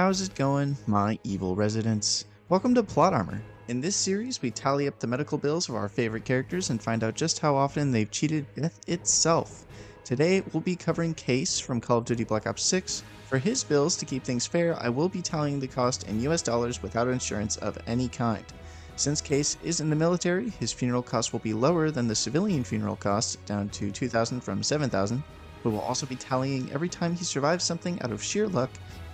How's it going, my evil residents? Welcome to Plot Armor. In this series, we tally up the medical bills of our favorite characters and find out just how often they've cheated death itself. Today, we'll be covering Case from Call of Duty Black Ops 6. For his bills, to keep things fair, I will be tallying the cost in US dollars without insurance of any kind. Since Case is in the military, his funeral costs will be lower than the civilian funeral costs, down to $2,000 from $7,000. We will also be tallying every time he survives something out of sheer luck,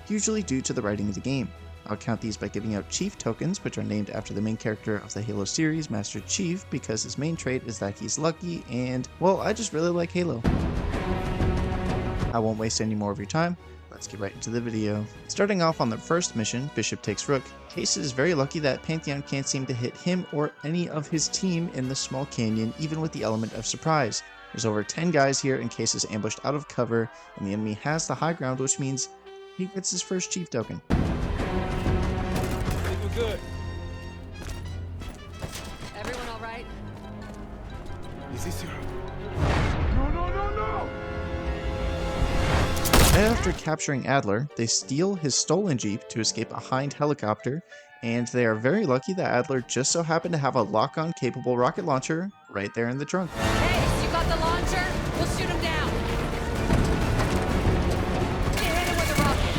usually due to the writing of the game. I'll count these by giving out Chief tokens, which are named after the main character of the Halo series, Master Chief, because his main trait is that he's lucky and, well, I just really like Halo. I won't waste any more of your time. Let's get right into the video. Starting off on the first mission, Bishop Takes Rook, Case is very lucky that Pantheon can't seem to hit him or any of his team in the small canyon, even with the element of surprise. There's over 10 guys here and Case is ambushed out of cover, and the enemy has the high ground, which means he gets his first Chief token. We're good. Everyone all right? Is this your... No! After capturing Adler, they steal his stolen Jeep to escape a Hind helicopter, and they are very lucky that Adler just so happened to have a lock-on capable rocket launcher right there in the trunk. Case, you got the launcher? We'll shoot him down. You hit him with a rocket.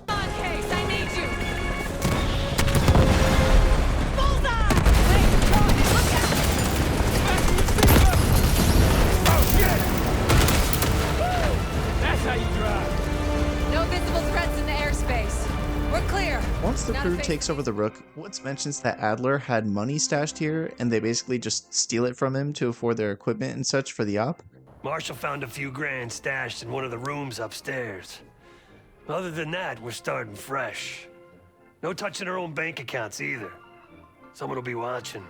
Come on, Case, I need you. Bullseye! Wait, rocket, look out! Oh, shit! Woo! That's how you drive. No visible threats in the airspace. We're clear. Once the Not crew a fake- takes over the Rook, Woods mentions that Adler had money stashed here, and they basically just steal it from him to afford their equipment and such for the op. Marshall found a few grand stashed in one of the rooms upstairs. Other than that, we're starting fresh. No touching our own bank accounts either. Someone will be watching.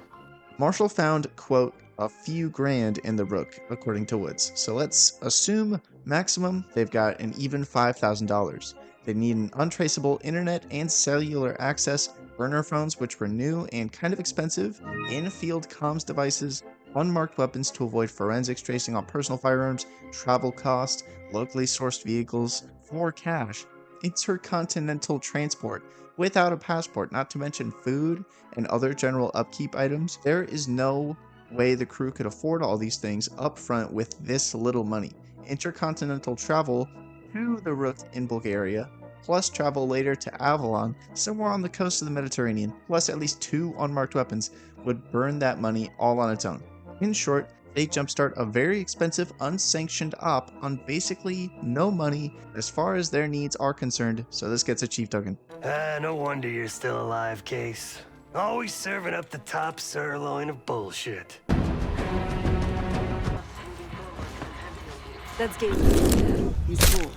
Marshall found, quote, a few grand in the Rook, according to Woods. So let's assume maximum they've got an even $5,000. They need an untraceable internet and cellular access, burner phones which were new and kind of expensive, in-field comms devices, unmarked weapons to avoid forensics tracing on personal firearms, travel costs, locally sourced vehicles, for cash, intercontinental transport, without a passport, not to mention food and other general upkeep items. There is no way the crew could afford all these things up front with this little money. Intercontinental travel to the Rook in Bulgaria, plus travel later to Avalon, somewhere on the coast of the Mediterranean, plus at least 2 unmarked weapons, would burn that money all on its own. In short, they jumpstart a very expensive, unsanctioned op on basically no money as far as their needs are concerned, so this gets a Chief token. No wonder you're still alive, Case. Always serving up the top sirloin of bullshit. That's Gabe. He's cool.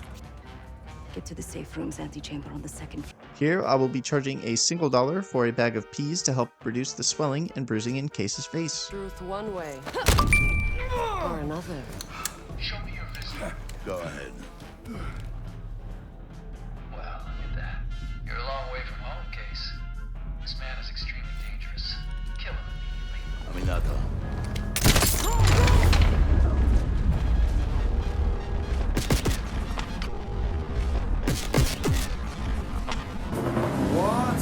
Get to the safe room's antechamber on the second floor. Here, I will be charging a single dollar for a bag of peas to help reduce the swelling and bruising in Case's face. Truth one way or another. Show me your visit. Go ahead. Well, look at that. You're a long way from home, Case. This man is extremely dangerous. Kill him immediately. Aminata.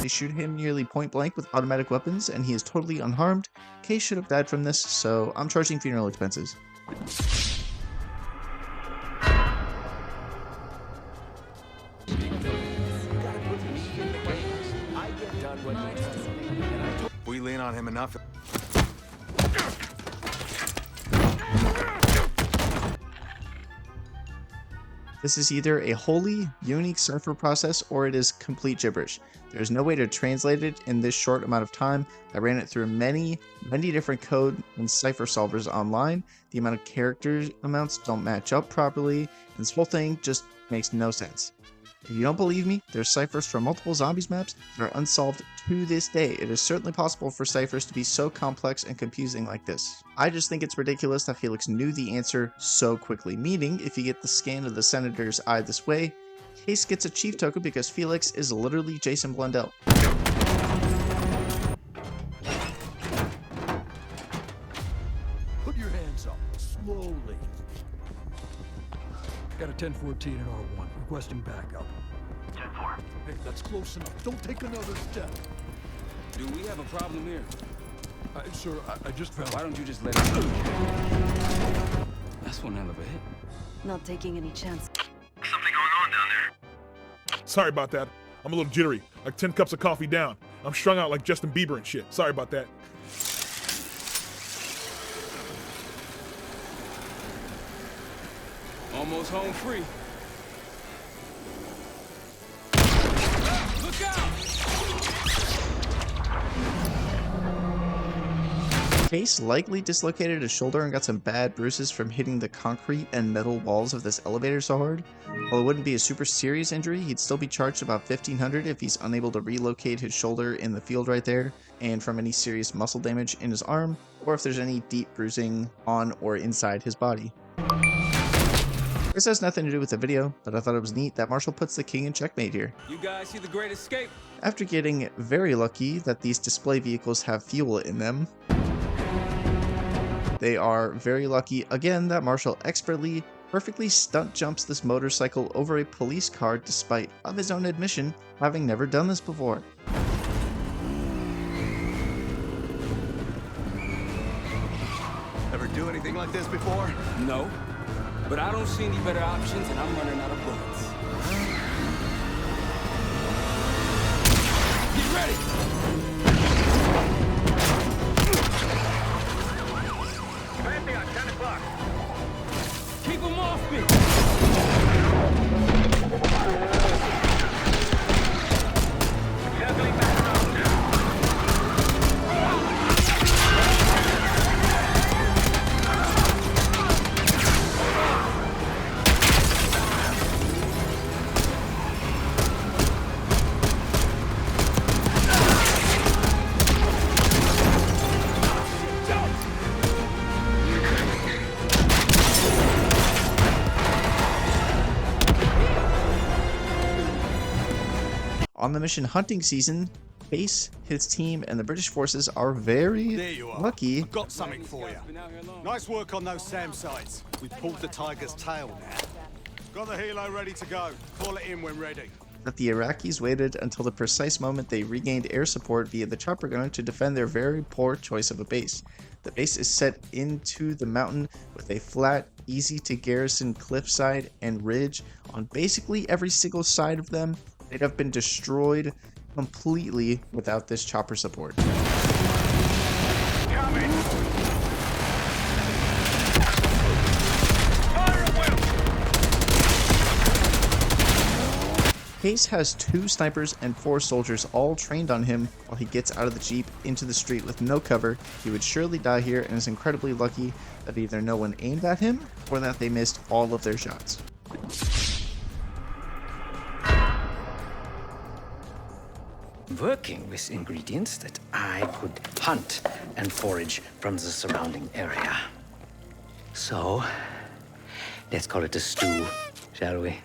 They shoot him nearly point blank with automatic weapons, and he is totally unharmed. Case should have died from this, so I'm charging funeral expenses. We lean on him enough. This is either a wholly unique cipher process or it is complete gibberish. There's no way to translate it in this short amount of time. I ran it through many different code and cipher solvers online. The amount of characters amounts don't match up properly, and this whole thing just makes no sense. If you don't believe me, there's ciphers for multiple zombies maps that are unsolved to this day. It is certainly possible for ciphers to be so complex and confusing like this. I just think it's ridiculous that Felix knew the answer so quickly, meaning if you get the scan of the Senator's eye this way, Case gets a Chief token because Felix is literally Jason Blundell. 1014 and R1, requesting backup. 10-4. Hey, that's close enough. Don't take another step. Do we have a problem here? Sir, I just found... Why don't you just let it... That's one hell of a hit. Not taking any chance. Something going on down there. Sorry about that. I'm a little jittery, like 10 cups of coffee down. I'm strung out like Justin Bieber and shit. Sorry about that. Almost home free. Look out! Case likely dislocated his shoulder and got some bad bruises from hitting the concrete and metal walls of this elevator so hard. While it wouldn't be a super serious injury, he'd still be charged about $1,500 if he's unable to relocate his shoulder in the field right there, and from any serious muscle damage in his arm, or if there's any deep bruising on or inside his body. This has nothing to do with the video, but I thought it was neat that Marshall puts the king in checkmate here. You guys see the Great Escape? After getting very lucky that these display vehicles have fuel in them, they are very lucky again that Marshall expertly, perfectly stunt jumps this motorcycle over a police car despite of his own admission having never done this before. Ever do anything like this before? No. But I don't see any better options and I'm running out of bullets. Get ready! Landing on 10 o'clock. Keep them off me! Circling back around. On the mission hunting season, Case, his team, and the British forces are very lucky. I've got something for you. Nice work on those SAM sites. We've pulled the tiger's tail now. Got the helo ready to go. Call it in when ready. That the Iraqis waited until the precise moment they regained air support via the chopper gunner to defend their very poor choice of a base. The base is set into the mountain with a flat, easy to garrison cliffside and ridge on basically every single side of them. They'd have been destroyed completely without this chopper support. Case has 2 snipers and 4 soldiers all trained on him while he gets out of the Jeep into the street with no cover. He would surely die here and is incredibly lucky that either no one aimed at him or that they missed all of their shots. Working with ingredients that I could hunt and forage from the surrounding area. So, let's call it a stew, shall we?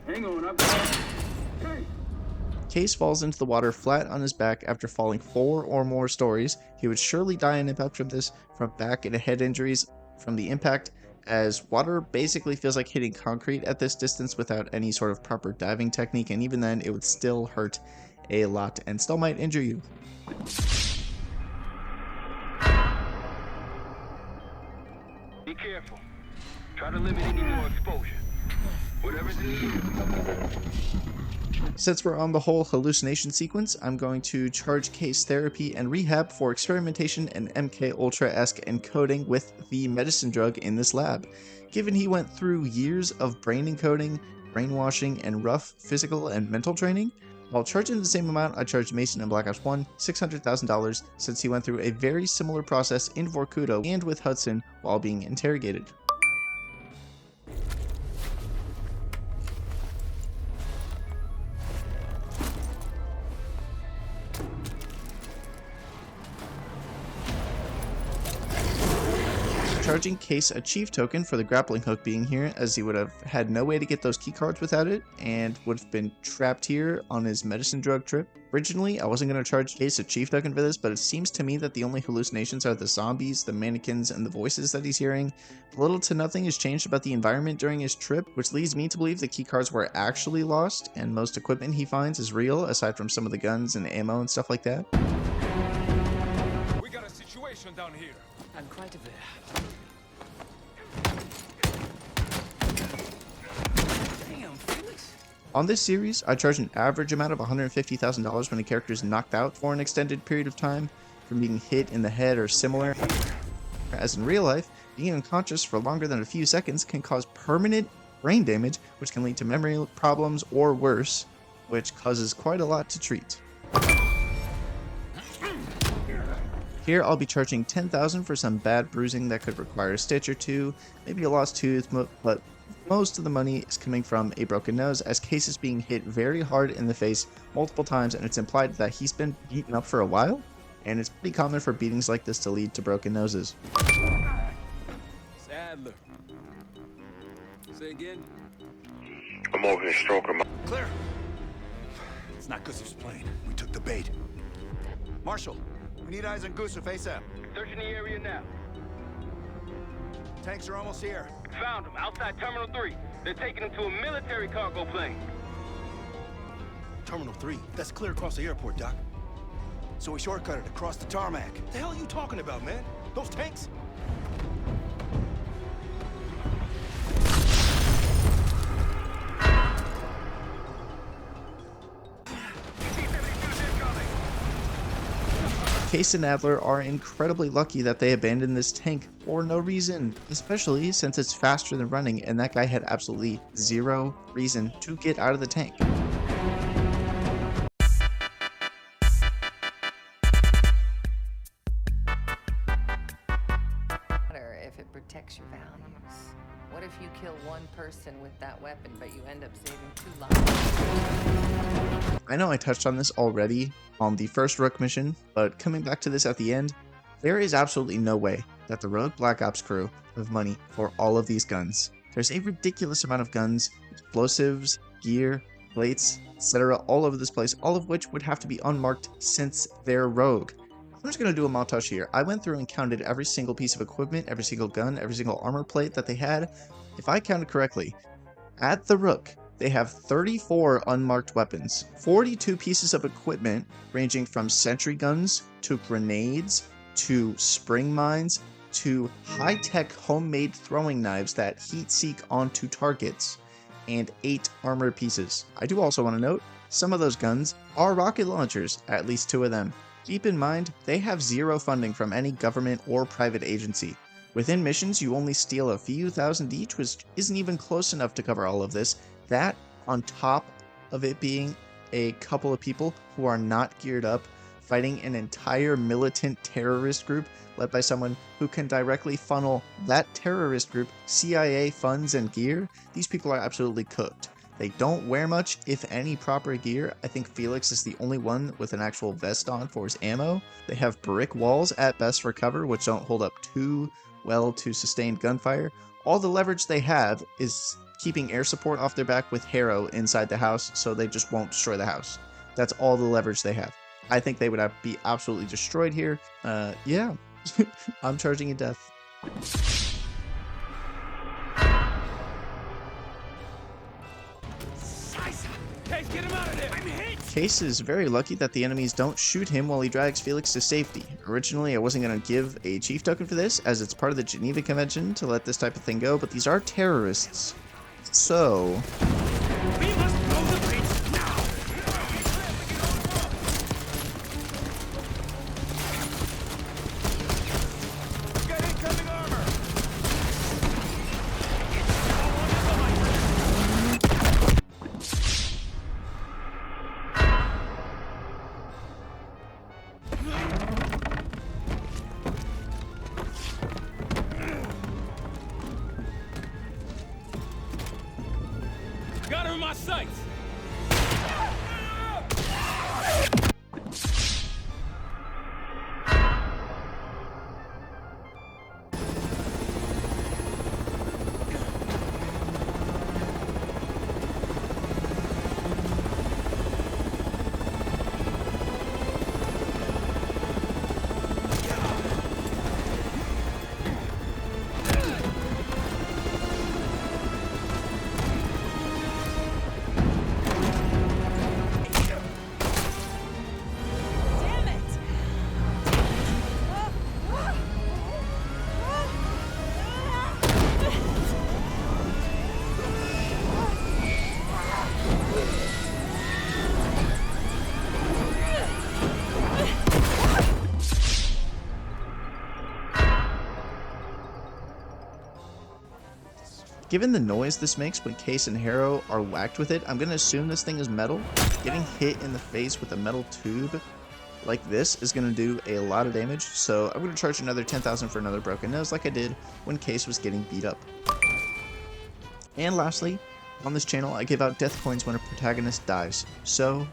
Hang on, I've got... Case falls into the water flat on his back after falling 4 or more stories. He would surely die in impact from this, from back and head injuries from the impact, as water basically feels like hitting concrete at this distance without any sort of proper diving technique, and even then it would still hurt a lot and still might injure you. Be careful. Try to limit any more exposure. Whatever's needed. Since we're on the whole hallucination sequence, I'm going to charge Case therapy and rehab for experimentation and MK Ultra-esque encoding with the medicine drug in this lab. Given he went through years of brain encoding, brainwashing, and rough physical and mental training, while charging the same amount, I charged Mason and Black Ops 1 $600,000 since he went through a very similar process in Vorkuta and with Hudson while being interrogated. charging Case a chief token for the grappling hook being here, as he would have had no way to get those key cards without it, and would have been trapped here on his medicine drug trip. Originally, I wasn't going to charge Case a chief token for this, but it seems to me that the only hallucinations are the zombies, the mannequins, and the voices that he's hearing. Little to nothing has changed about the environment during his trip, which leads me to believe the key cards were actually lost, and most equipment he finds is real, aside from some of the guns and ammo and stuff like that. We got a situation down here. And quite a bit. Damn, Felix. On this series, I charge an average amount of $150,000 when a character is knocked out for an extended period of time, from being hit in the head or similar. As in real life, being unconscious for longer than a few seconds can cause permanent brain damage, which can lead to memory problems or worse, which causes quite a lot to treat. Here I'll be charging $10,000 for some bad bruising that could require a stitch or two, maybe a lost tooth, but most of the money is coming from a broken nose, as Case is being hit very hard in the face multiple times, and it's implied that he's been beaten up for a while, and it's pretty common for beatings like this to lead to broken noses. Sadler. Say again. I'm over here stroking my... Clear. It's not Gusuf's plane. We took the bait. Marshal, we need eyes on Gusuf ASAP. Searching the area now. Tanks are almost here. Found them outside Terminal 3. They're taking them to a military cargo plane. Terminal 3? That's clear across the airport, Doc. So we shortcutted across the tarmac. The hell are you talking about, man? Those tanks? Case and Adler are incredibly lucky that they abandoned this tank for no reason, especially since it's faster than running, and that guy had absolutely zero reason to get out of the tank. If it protects your values. What if you kill one person with that weapon, but you end up saving 2 lives? I know I touched on this already on the first Rook mission, but coming back to this at the end, there is absolutely no way that the Rogue Black Ops crew have money for all of these guns. There's a ridiculous amount of guns, explosives, gear, plates, etc. all over this place, all of which would have to be unmarked since they're Rogue. I'm just going to do a montage here. I went through and counted every single piece of equipment, every single gun, every single armor plate that they had. If I counted correctly, at the Rook, they have 34 unmarked weapons, 42 pieces of equipment ranging from sentry guns to grenades to spring mines to high-tech homemade throwing knives that heat-seek onto targets, and 8 armor pieces. I do also want to note, some of those guns are rocket launchers, at least 2 of them. Keep in mind, they have zero funding from any government or private agency. Within missions, you only steal a few thousand each, which isn't even close enough to cover all of this. That, on top of it being a couple of people who are not geared up, fighting an entire militant terrorist group led by someone who can directly funnel that terrorist group CIA funds and gear, these people are absolutely cooked. They don't wear much, if any, proper gear. I think Felix is the only one with an actual vest on for his ammo. They have brick walls at best for cover, which don't hold up too well to sustained gunfire. All the leverage they have is keeping air support off their back with Harrow inside the house, so they just won't destroy the house. That's all the leverage they have. I think they would have be absolutely destroyed here. Yeah, I'm charging a death. Get him out of there! I'm hit! Case is very lucky that the enemies don't shoot him while he drags Felix to safety. Originally, I wasn't going to give a chief token for this, as it's part of the Geneva Convention to let this type of thing go, but these are terrorists. So... We must blow the bridge now! Get incoming armor! Got him in my sights! Given the noise this makes when Case and Harrow are whacked with it, I'm going to assume this thing is metal. Getting hit in the face with a metal tube like this is going to do a lot of damage, so I'm going to charge another 10,000 for another broken nose like I did when Case was getting beat up. And lastly, on this channel I give out death coins when a protagonist dies, so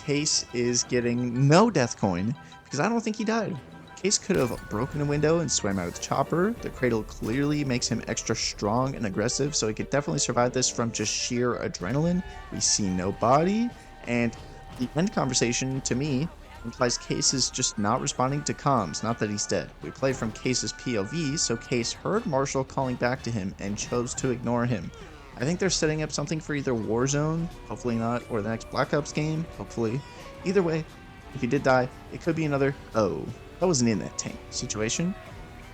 Case is getting no death coin because I don't think he died. Case could have broken a window and swam out of the chopper. The cradle clearly makes him extra strong and aggressive, so he could definitely survive this from just sheer adrenaline. We see no body, and the end conversation to me implies Case is just not responding to comms, not that he's dead. We play from Case's POV, so Case heard Marshall calling back to him and chose to ignore him. I think they're setting up something for either Warzone, hopefully not, or the next Black Ops game, hopefully. Either way, if he did die, it could be another, oh, I wasn't in that tank situation.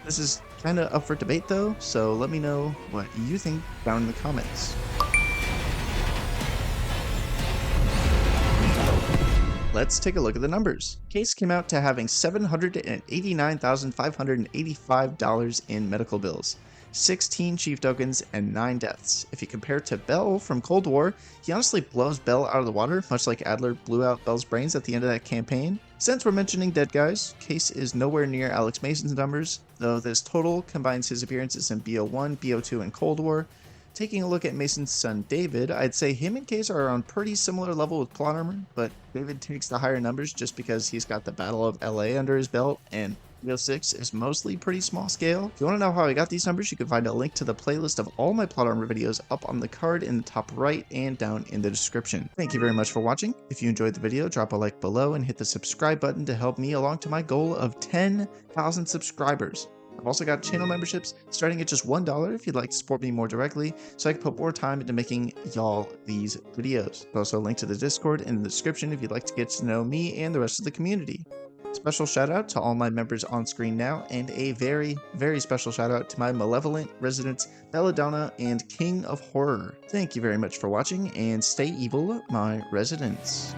This is kind of up for debate though, so let me know what you think down in the comments. Let's take a look at the numbers. Case came out to having $789,585 in medical bills, 16 chief tokens, and 9 deaths. If you compare to Bell from Cold War, he honestly blows Bell out of the water, much like Adler blew out Bell's brains at the end of that campaign. Since we're mentioning dead guys, Case is nowhere near Alex Mason's numbers, though this total combines his appearances in BO1, BO2, and Cold War. Taking a look at Mason's son David, I'd say him and Case are on pretty similar level with plot armor, but David takes the higher numbers just because he's got the Battle of LA under his belt, and BO6 is mostly pretty small scale. If you want to know how I got these numbers, you can find a link to the playlist of all my plot armor videos up on the card in the top right and down in the description. Thank you very much for watching. If you enjoyed the video, drop a like below and hit the subscribe button to help me along to my goal of 10,000 subscribers. I've also got channel memberships starting at just $1 if you'd like to support me more directly, so I can put more time into making y'all these videos. There's also a link to the Discord in the description if you'd like to get to know me and the rest of the community. Special shout out to all my members on screen now, and a very, very special shout out to my malevolent residents Belladonna and King of Horror. Thank you very much for watching, and stay evil, my residents.